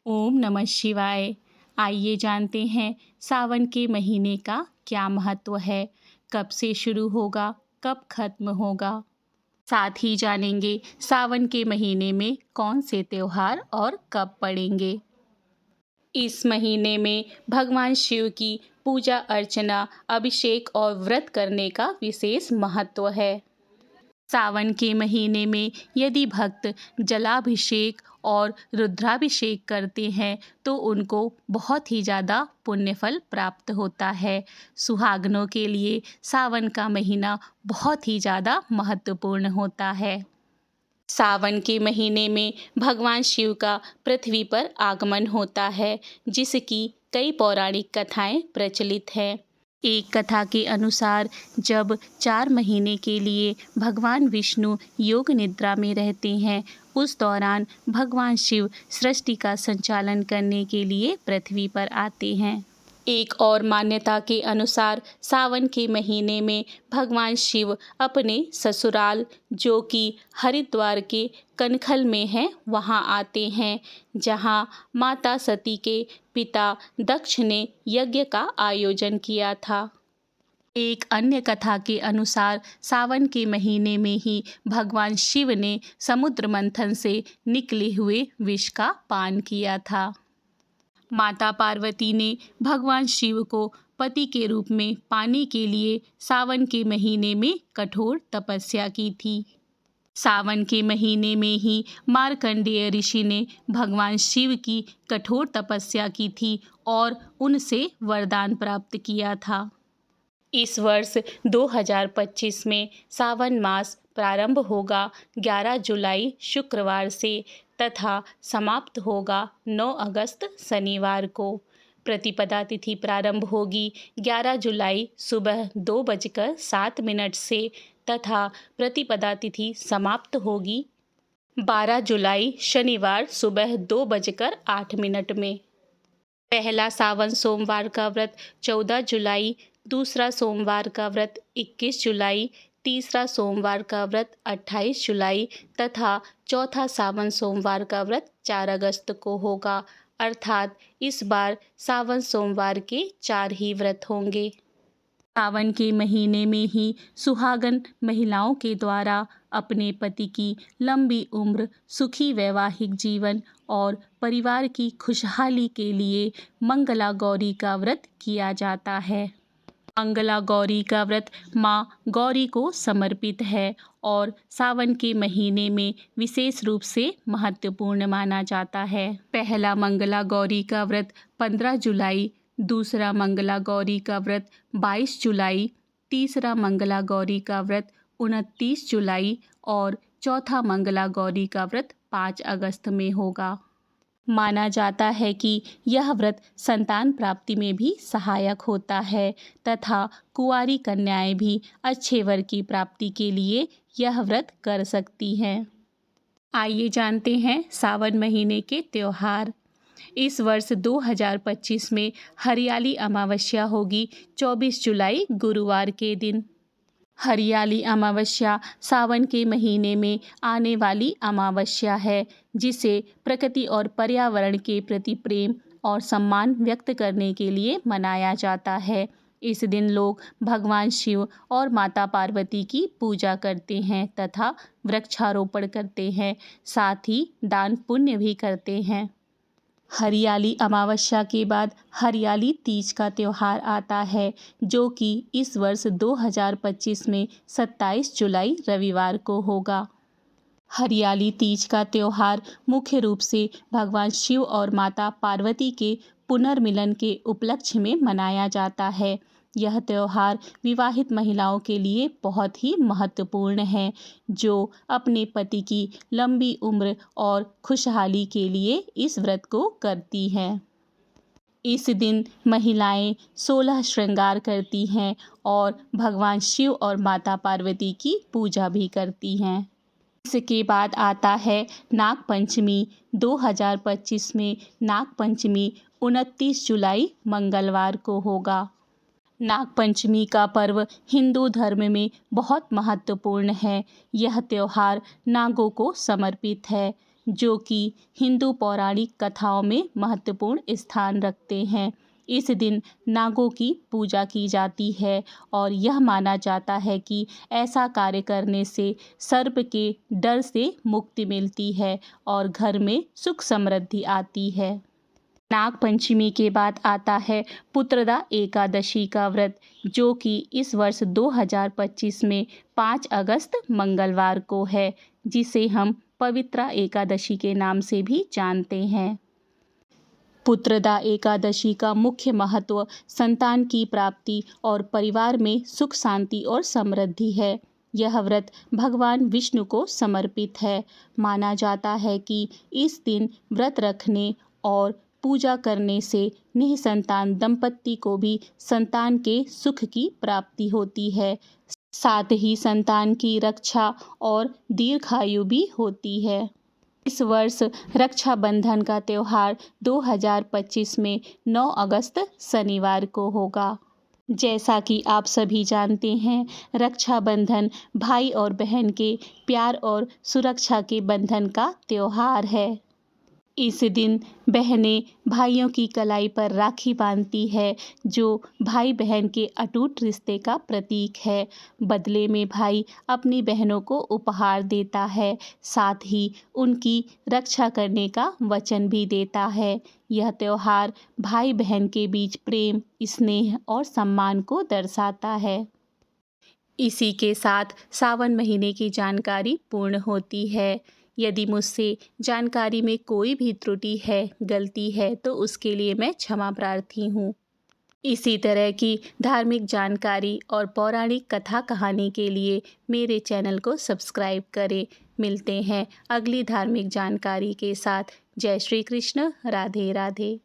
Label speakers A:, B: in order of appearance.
A: ओम नमः शिवाय। आइए जानते हैं सावन के महीने का क्या महत्व है, कब से शुरू होगा, कब खत्म होगा। साथ ही जानेंगे सावन के महीने में कौन से त्योहार और कब पड़ेंगे। इस महीने में भगवान शिव की पूजा अर्चना, अभिषेक और व्रत करने का विशेष महत्व है। सावन के महीने में यदि भक्त जलाभिषेक और रुद्राभिषेक करते हैं तो उनको बहुत ही ज़्यादा पुण्यफल प्राप्त होता है। सुहागनों के लिए सावन का महीना बहुत ही ज़्यादा महत्वपूर्ण होता है। सावन के महीने में भगवान शिव का पृथ्वी पर आगमन होता है, जिसकी कई पौराणिक कथाएं प्रचलित हैं। एक कथा के अनुसार जब 4 महीने के लिए भगवान विष्णु योग निद्रा में रहते हैं, उस दौरान भगवान शिव सृष्टि का संचालन करने के लिए पृथ्वी पर आते हैं। एक और मान्यता के अनुसार सावन के महीने में भगवान शिव अपने ससुराल, जो कि हरिद्वार के कनखल में है, वहां आते हैं, जहां माता सती के पिता दक्ष ने यज्ञ का आयोजन किया था। एक अन्य कथा के अनुसार सावन के महीने में ही भगवान शिव ने समुद्र मंथन से निकले हुए विष का पान किया था। माता पार्वती ने भगवान शिव को पति के रूप में पाने के लिए सावन के महीने में कठोर तपस्या की थी। सावन के महीने में ही मार्कंडेय ऋषि ने भगवान शिव की कठोर तपस्या की थी और उनसे वरदान प्राप्त किया था। इस वर्ष 2025 में सावन मास प्रारंभ होगा 11 जुलाई शुक्रवार से तथा समाप्त होगा 9 अगस्त शनिवार को। प्रतिपदा तिथि प्रारंभ होगी 11 जुलाई सुबह 2:07 से तथा प्रतिपदा तिथि समाप्त होगी 12 जुलाई शनिवार सुबह 2:08 में। पहला सावन सोमवार का व्रत 14 जुलाई, दूसरा सोमवार का व्रत 21 जुलाई, तीसरा सोमवार का व्रत 28 जुलाई तथा चौथा सावन सोमवार का व्रत 4 अगस्त को होगा। अर्थात इस बार सावन सोमवार के 4 ही व्रत होंगे। सावन के महीने में ही सुहागन महिलाओं के द्वारा अपने पति की लंबी उम्र, सुखी वैवाहिक जीवन और परिवार की खुशहाली के लिए मंगला गौरी का व्रत किया जाता है। मंगला गौरी का व्रत माँ गौरी को समर्पित है और सावन के महीने में विशेष रूप से महत्वपूर्ण माना जाता है। पहला मंगला गौरी का व्रत 15 जुलाई, दूसरा मंगला गौरी का व्रत 22 जुलाई, तीसरा मंगला गौरी का व्रत 29 जुलाई और चौथा मंगला गौरी का व्रत 5 अगस्त में होगा। माना जाता है कि यह व्रत संतान प्राप्ति में भी सहायक होता है तथा कुंवारी कन्याएं भी अच्छे वर की प्राप्ति के लिए यह व्रत कर सकती हैं। आइए जानते हैं सावन महीने के त्योहार। इस वर्ष 2025 में हरियाली अमावस्या होगी 24 जुलाई गुरुवार के दिन। हरियाली अमावस्या सावन के महीने में आने वाली अमावस्या है, जिसे प्रकृति और पर्यावरण के प्रति प्रेम और सम्मान व्यक्त करने के लिए मनाया जाता है। इस दिन लोग भगवान शिव और माता पार्वती की पूजा करते हैं तथा वृक्षारोपण करते हैं, साथ ही दान पुण्य भी करते हैं। हरियाली अमावस्या के बाद हरियाली तीज का त्यौहार आता है, जो कि इस वर्ष 2025 में 27 जुलाई रविवार को होगा। हरियाली तीज का त्यौहार मुख्य रूप से भगवान शिव और माता पार्वती के पुनर्मिलन के उपलक्ष्य में मनाया जाता है। यह त्यौहार विवाहित महिलाओं के लिए बहुत ही महत्वपूर्ण है, जो अपने पति की लंबी उम्र और खुशहाली के लिए इस व्रत को करती हैं। इस दिन महिलाएं 16 श्रृंगार करती हैं और भगवान शिव और माता पार्वती की पूजा भी करती हैं। इसके बाद आता है नाग पंचमी। 2025 में नाग पंचमी 29 जुलाई मंगलवार को होगा। नाग पंचमी का पर्व हिंदू धर्म में बहुत महत्वपूर्ण है। यह त्यौहार नागों को समर्पित है। जो कि हिंदू पौराणिक कथाओं में महत्वपूर्ण स्थान रखते हैं। इस दिन नागों की पूजा की जाती है और यह माना जाता है कि ऐसा कार्य करने से सर्प के डर से मुक्ति मिलती है और घर में सुख समृद्धि आती है। नाग पंचमी के बाद आता है पुत्रदा एकादशी का व्रत, जो कि इस वर्ष 2025 में 5 अगस्त मंगलवार को है, जिसे हम पवित्रा एकादशी के नाम से भी जानते हैं। पुत्रदा एकादशी का मुख्य महत्व संतान की प्राप्ति और परिवार में सुख शांति और समृद्धि है। यह व्रत भगवान विष्णु को समर्पित है। माना जाता है कि इस दिन व्रत रखने और पूजा करने से निसंतान दंपत्ति को भी संतान के सुख की प्राप्ति होती है। साथ ही संतान की रक्षा और दीर्घायु भी होती है। इस वर्ष रक्षाबंधन का त्यौहार 2025 में 9 अगस्त शनिवार को होगा। जैसा कि आप सभी जानते हैं, रक्षाबंधन भाई और बहन के प्यार और सुरक्षा के बंधन का त्यौहार है। इस दिन बहनें भाइयों की कलाई पर राखी बांधती है, जो भाई बहन के अटूट रिश्ते का प्रतीक है। बदले में भाई अपनी बहनों को उपहार देता है, साथ ही उनकी रक्षा करने का वचन भी देता है। यह त्यौहार भाई बहन के बीच प्रेम, स्नेह और सम्मान को दर्शाता है। इसी के साथ सावन महीने की जानकारी पूर्ण होती है। यदि मुझसे जानकारी में कोई भी त्रुटि है, गलती है, तो उसके लिए मैं क्षमा प्रार्थी हूँ। इसी तरह की धार्मिक जानकारी और पौराणिक कथा कहानी के लिए मेरे चैनल को सब्सक्राइब करें। मिलते हैं अगली धार्मिक जानकारी के साथ। जय श्री कृष्ण। राधे राधे।